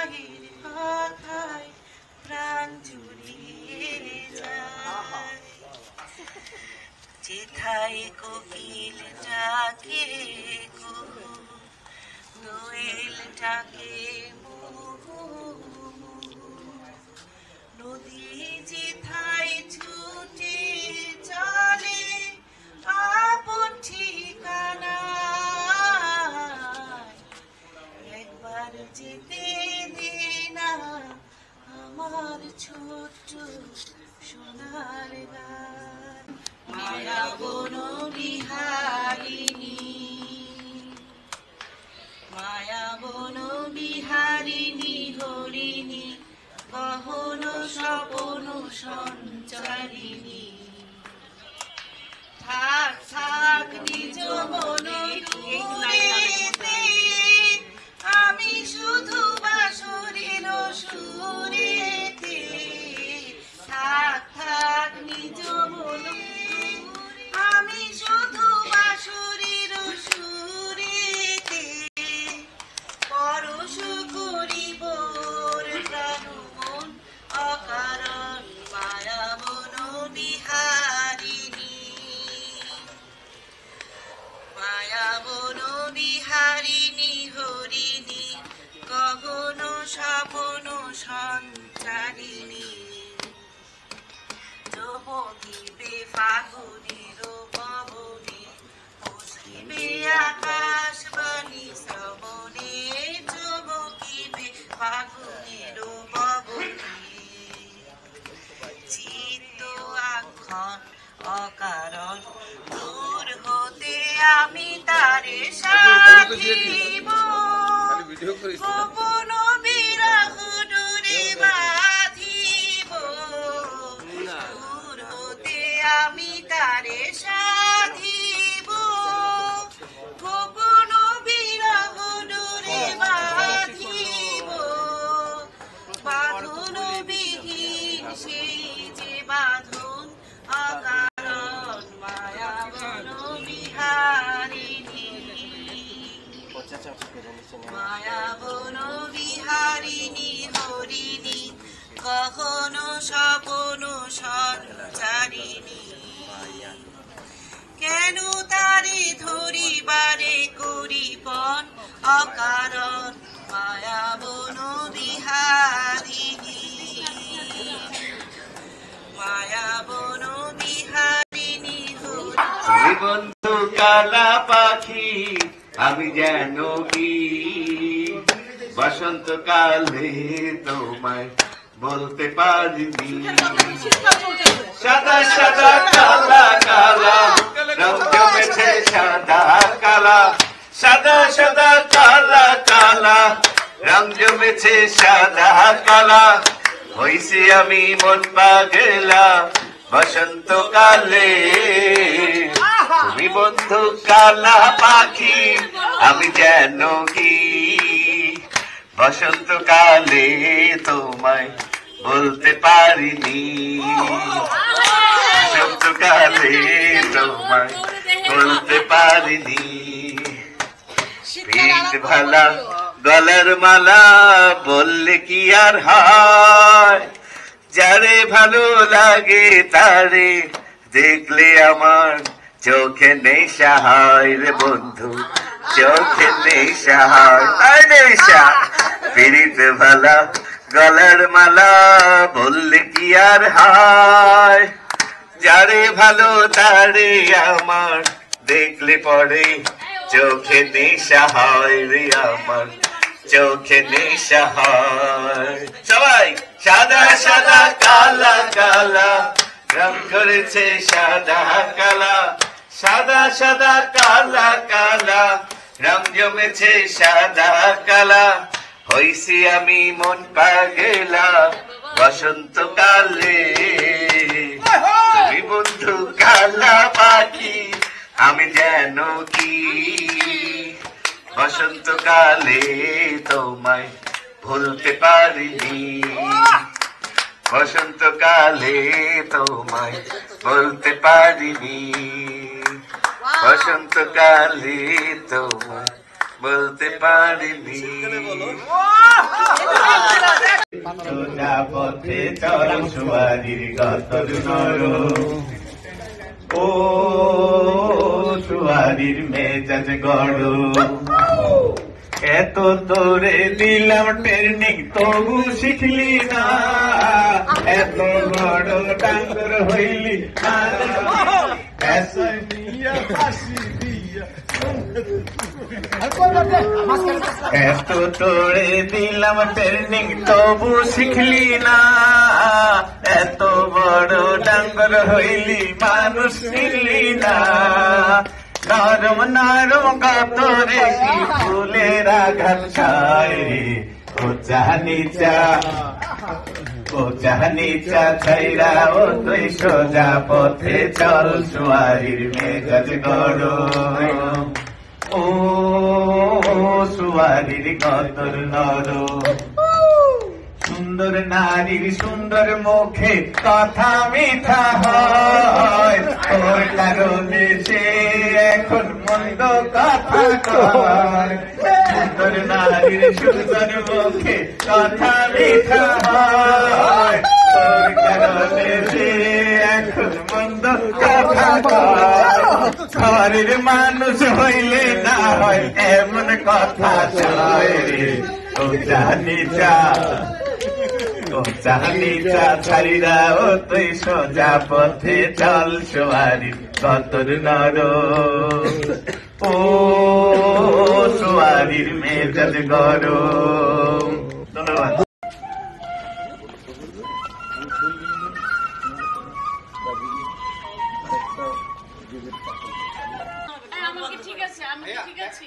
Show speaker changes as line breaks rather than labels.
মায়ের কথায় প্রাণ জুড়িয়ে যায়। যেথায় কোকিল ডাকে কুহু, দোয়েল ডাকে মুহু, নদী যেথায় ছুটে চলে আপন ঠিকানায়, একবার যেতে দে না আমার ছোট্ট সোনার গান। মায়া বন বিহারিণী, মায়া বন বিহারিণী হরিণী, গহন স্বপন সঞ্চারিণী। থাক থাক নিজ মনে দূরেতে, আমি শুধু বাঁশরির সুরেতে। থাক থাক নিজ মনে, আমি শুধু বাঁশরির সুরেতে। পরশ করিব প্রাণ মন অকারণ, মায়া বন বিহারিণী, মায়া বন বিহারিণী হরিণী, গগন স্বপন সঞ্চারিণী। চমকিবে ফাগুনের পবনে, বসিবে আকাশ বাণী শ্রবণে। চমকিবে ফাগুনের পবনে, চিত্ত আখ্যান অকারণ, দূর হতে আমি তারে সাধিব। গোপন বিরহ ডোরে বাঁধিব, দূর হতে আমি তারে সাধিব। গোপন বিরহ ডোরে বাঁধিব, বাঁধন বিহীন সেই যে বাঁধন অকারণ, মায়া বন বিহারিণী, মায়া বন বিহারিণী হরিণী, গহন স্বপন সঞ্চারিণী। কেন তারে ধরিবারে করিপন অকারণ, মায়া বন বিহারিণী, মায়া বন বিহারিণী হরিণী।
তুমি বন্ধু কালা পাখি, আমি যেন কি বসন্তকালে তোমায় বলতে পারিনি। সাদা সাদা কালা কালা রং জমেছে সাদা কালা, সাদা সাদা কালা কালা রং জমেছে সাদা কালা। হইছি আমি মন পাগলা বসন্তকালে। তুমি বন্ধু কালা পাখি, আমি যেন কি বসন্তকালে তোমায় বলতে পারিনি। বসন্তকালে তোমায় বলতে পারিনি। পিঠ ভালা গলার মালা বললে কি আর হয়, যারে ভালো লাগে তারে দেখলে আমার চোখে নেশা হয় রে বন্ধু, চোখে নেশা হয়। নেশা পিরিত ভালা গলার মালা বললে কি আর হয়, যারে ভালো তারে আমার দেখলে পরে চোখে নেশা হয় রে আমার, চোখে নেশা হয়। সবাই সাদা সাদা কালা কালা রং করেছে সাদা কালা, সাদা সাদা কালা কালা রং জমেছে সাদা কালা। হইছি আমি মন পাগলা বসন্তকালে। তুমি বন্ধু কালা পাখি, আমি যেন কি বসন্তকালে তোমায় ভুলতে পারিনি। বসন্তকালে তোমায় বলতে পারিনি, বসন্তকালে তোমায় বলতে পারিনি সোজা পথে চল সুয়ারির গতর নর ও সুয়ারির মেজাজ গড় এত তোরে দিলাম ট্রেনিং তবু শিখলি না এত বড় ডাঙ্গর হইলি এত তোরে দিলাম ট্রেনিং তবু শিখলি না এত বড় ডাঙ্গর হইলি মানুষ চিনলি না নরম নরম কাতরে কি ফুলের আঘাত ছায় ও চাহনিচা ছাইরা ও তুই সোজা পথে চল সুয়ারির মেজাজ গড় ও সুয়ারির গতর নর সুন্দর নারীর সুন্দর মুখে কথা মিঠা হয় ওর কারণে সে এখন মন্দ কথা কয় সুন্দর নারীর সুন্দর মুখে কথা মিঠা হয় ওর কারণে সে এখন মন্দ কথা কয় ঘরের মানুষ হইলে না হয় এমন কথা চয় ও জানিচা ছাড়িরা ও তুই সোজা পথে চল সোয়ারি কতর নর ও সোয়ারির মেজাজ গরম। ধন্যবাদ।
ঠিক আছে, আমি ঠিক আছে।